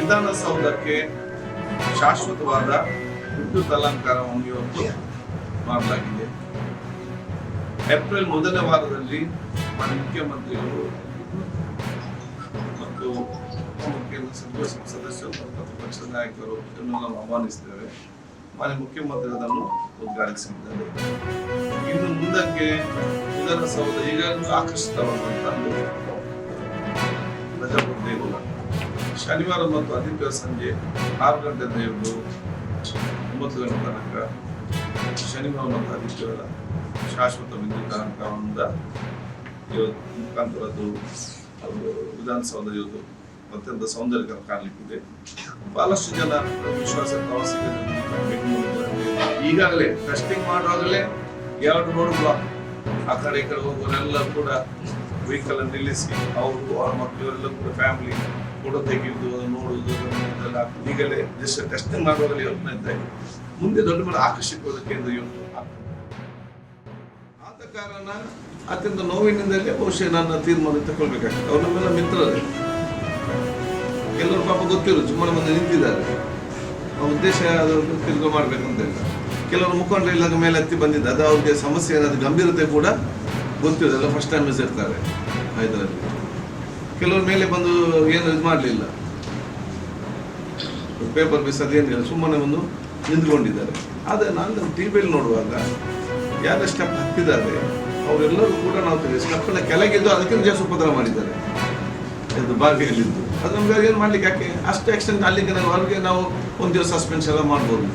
ವಿಧಾನಸೌಧಕ್ಕೆ ಶಾಶ್ವತವಾದ ವಿದ್ಯುತ್ ಅಲಂಕಾರವನ್ನು ಇವತ್ತು ಮಾಡಲಾಗಿದೆ. ಏಪ್ರಿಲ್ ಮೊದಲ ವಾರದಲ್ಲಿ ಮಾನ್ಯ ಮುಖ್ಯಮಂತ್ರಿಗಳು ಮತ್ತು ಕೇಂದ್ರ ಸದಸ್ಯರು ಮತ್ತು ಪಕ್ಷದ ನಾಯಕರು ನಾವು ಆಹ್ವಾನಿಸಿದ್ದೇವೆ. ಮಾನ್ಯ ಮುಖ್ಯಮಂತ್ರಿ ಅದನ್ನು ಉದ್ಘಾಟಿಸಿದ್ದಾರೆ. ಇನ್ನು ಮುಂದಕ್ಕೆ ವಿಧಾನಸೌಧ ಈಗಾಗಲೂ ಆಕರ್ಷಿತವಾದಂತಹ ಪ್ರಜಾಪ್ರಭುತ್ವ ಶನಿವಾರ ಮತ್ತು ಆದಿತ್ಯವಾರ ಸಂಜೆ 6 ಗಂಟೆಯಿಂದ ಹಿಡಿದು 9 ಗಂಟೆ ತನಕ ಶನಿವಾರ ಮತ್ತು ಆದಿತ್ಯವಾರ ಶಾಶ್ವತ ವಿದ್ಯುತ್ ಅಲಂಕಾರದಿಂದ ಮುಖಾಂತರದ್ದು ವಿಧಾನಸೌಧ ಇವತ್ತು ಅತ್ಯಂತ ಸೌಂದರ್ಯ ಕಾಣಲಿಕ್ಕಿದೆ. ಬಹಳಷ್ಟು ಜನ ವಿಶ್ವಾಸ ಈಗಾಗಲೇ ಟೆಸ್ಟಿಂಗ್ ಮಾಡುವಾಗಲೇ 2 ರೋಡ್ ಬ್ಲಾಕ್ ಆ ಕಡೆ ಈ ಕಡೆ ಹೋಗೋರೆಲ್ಲ ಕೂಡ ವೆಹಿಕಲ್ ಅನ್ನು ನಿಲ್ಲಿಸಿ ಅವರು ಅವರ ಮಕ್ಕಳೆಲ್ಲ ಕೂಡ ಫ್ಯಾಮಿಲಿ ಫೋಟೋ ತೆಗೆಯುವುದು ನೋಡುವುದು ಅದೆಲ್ಲ ಈಗಲೇ ಜಸ್ಟ್ ಟೆಸ್ಟಿಂಗ್ ಮಾಡುವಾಗಲೇ ಯೋಚನೆ ಇದ್ದಾಗ ಮುಂದೆ ದೊಡ್ಡ ಮೇಲೆ ಆಕರ್ಷಿಸುವ ಕೇಂದ್ರ ಇವತ್ತು ಆದ ಕಾರಣ ಅತ್ಯಂತ ನೋವಿನಿಂದಲೇ ಬಹುಶಃ ನನ್ನ ತೀರ್ಮಾನ ತಗೊಳ್ಬೇಕಾಗ್ತದೆ. ಅವ್ರ ನಮ್ಮೆಲ್ಲ ಮಿತ್ರರೇ, ಕೆಲವರು ಪಾಪ ಗೊತ್ತಿಲ್ಲ, ಸುಮ್ಮನೆ ಮಂದಿ ನಿಂತಿದ್ದಾರೆ. ಆ ಉದ್ದೇಶ ಅದನ್ನು ತಿರುಗು ಮಾಡ್ಬೇಕಂತ ಇಲ್ಲ. ಕೆಲವರು ಮುಖಂಡರಿಲ್ಲ ಮೇಲೆ ಹತ್ತಿ ಬಂದಿದ್ದ ಅದು ಅವ್ರಿಗೆ ಸಮಸ್ಯೆ ಏನಾದ್ರು ಗಂಭೀರತೆ ಕೂಡ ಗೊತ್ತಿರೋದಲ್ಲ, ಫಸ್ಟ್ ಟೈಮ್ ಇರ್ತಾರೆ ಇದರಲ್ಲಿ. ಕೆಲವ್ರ ಮೇಲೆ ಬಂದು ಏನು ಇದು ಮಾಡಲಿಲ್ಲ, ಪೇಪರ್ ಬೇಸ್ ಅದೇನಿಲ್ಲ, ಸುಮ್ಮನೆ ಒಂದು ನಿಂತ್ಕೊಂಡಿದ್ದಾರೆ. ಆದರೆ ನಾನು ಟಿ ವಿಯಲ್ಲಿ ನೋಡುವಾಗ ಯಾರು ಸ್ಟೆಪ್ ಹತ್ತಿದ್ದಾರೆ ಅವರೆಲ್ಲರೂ ಕೂಡ ನಾವು ಸ್ಟೆಪ್ನ ಕೆಳಗಿದ್ದು ಅದಕ್ಕಿಂತ ಜಾಸ್ತಿ ಉಪದ್ರ ಮಾಡಿದ್ದಾರೆ. ಇದು ಬಾಗಿಲಿದ್ದು ಅದು ನಮ್ಗೆ ಏನು ಮಾಡ್ಲಿಕ್ಕೆ ಯಾಕೆ ಅಷ್ಟು ಎಕ್ಸ್ಟೆಂಟ್ ಅಲ್ಲಿಗೆ ಅವ್ರಿಗೆ ನಾವು 1 ದಿವಸ ಸಸ್ಪೆನ್ಸ್ ಎಲ್ಲ ಮಾಡ್ಬೋದು.